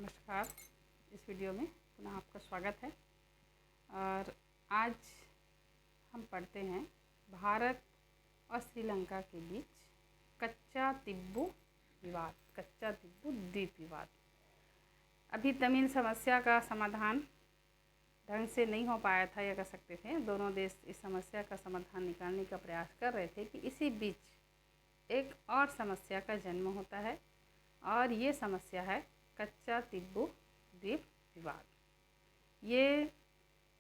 नमस्कार। इस वीडियो में पुनः आपका स्वागत है। और आज हम पढ़ते हैं भारत और श्रीलंका के बीच कच्चा तिब्बू विवाद, कच्चा तिब्बू द्वीप विवाद। अभी तमिल समस्या का समाधान ढंग से नहीं हो पाया था, या कह सकते थे दोनों देश इस समस्या का समाधान निकालने का प्रयास कर रहे थे कि इसी बीच एक और समस्या का जन्म होता है, और ये समस्या है कच्चा तिब्बू द्वीप विवाद। ये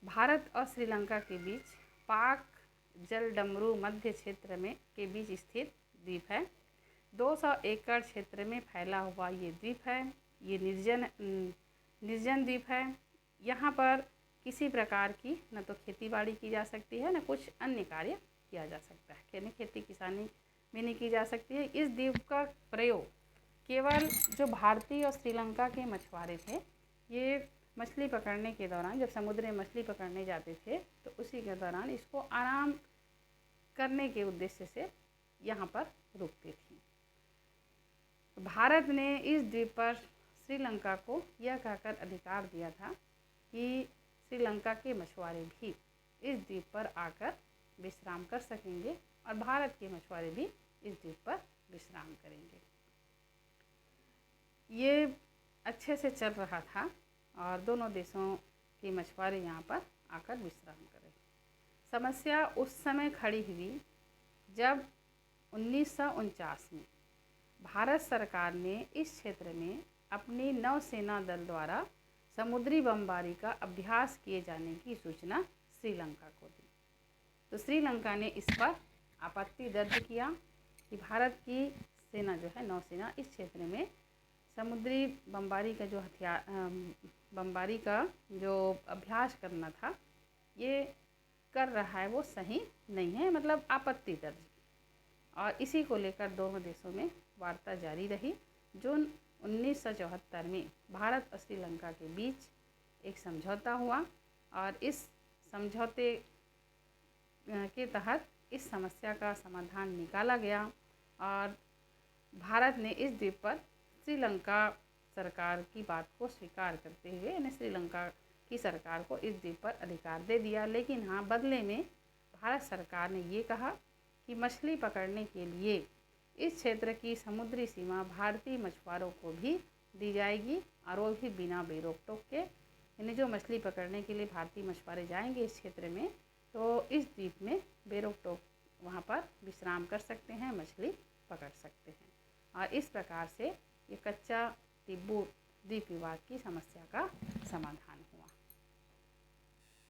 भारत और श्रीलंका के बीच पाक जलडमरू मध्य क्षेत्र में के बीच स्थित द्वीप है। 200 एकड़ क्षेत्र में फैला हुआ ये द्वीप है। ये निर्जन द्वीप है। यहाँ पर किसी प्रकार की न तो खेतीबाड़ी की जा सकती है, न कुछ अन्य कार्य किया जा सकता है। यानी खेती किसानी भी नहीं की जा सकती है। इस द्वीप का प्रयोग केवल जो भारतीय और श्रीलंका के मछुआरे थे, ये मछली पकड़ने के दौरान, जब समुद्र में मछली पकड़ने जाते थे तो उसी के दौरान इसको आराम करने के उद्देश्य से यहाँ पर रुकती थी। भारत ने इस द्वीप पर श्रीलंका को यह कहकर अधिकार दिया था कि श्रीलंका के मछुआरे भी इस द्वीप पर आकर विश्राम कर सकेंगे और भारत के मछुआरे भी इस द्वीप पर विश्राम करेंगे। ये अच्छे से चल रहा था और दोनों देशों के मछुआरे यहाँ पर आकर विश्राम करें। समस्या उस समय खड़ी हुई जब 1949 में भारत सरकार ने इस क्षेत्र में अपनी नौसेना दल द्वारा समुद्री बमबारी का अभ्यास किए जाने की सूचना श्रीलंका को दी। तो श्रीलंका ने इस पर आपत्ति दर्ज किया कि भारत की सेना जो है, नौसेना, इस क्षेत्र में समुद्री बमबारी का जो बमबारी का जो अभ्यास करना था, ये कर रहा है, वो सही नहीं है, मतलब आपत्ति दर्ज। और इसी को लेकर दोनों देशों में वार्ता जारी रही। जून 1974 में भारत और श्रीलंका के बीच एक समझौता हुआ और इस समझौते के तहत इस समस्या का समाधान निकाला गया और भारत ने इस द्वीप पर श्रीलंका सरकार की बात को स्वीकार करते हुए, यानी श्रीलंका की सरकार को इस द्वीप पर अधिकार दे दिया। लेकिन हाँ, बदले में भारत सरकार ने ये कहा कि मछली पकड़ने के लिए इस क्षेत्र की समुद्री सीमा भारतीय मछुआरों को भी दी जाएगी, और वो भी बिना बेरोक टोक के। यानी जो मछली पकड़ने के लिए भारतीय मछुआरे जाएंगे इस क्षेत्र में, तो इस द्वीप में बेरोक टोक वहाँ पर विश्राम कर सकते हैं, मछली पकड़ सकते हैं। और इस प्रकार से ये कच्चा तिब्बू द्वीप विवाद की समस्या का समाधान हुआ।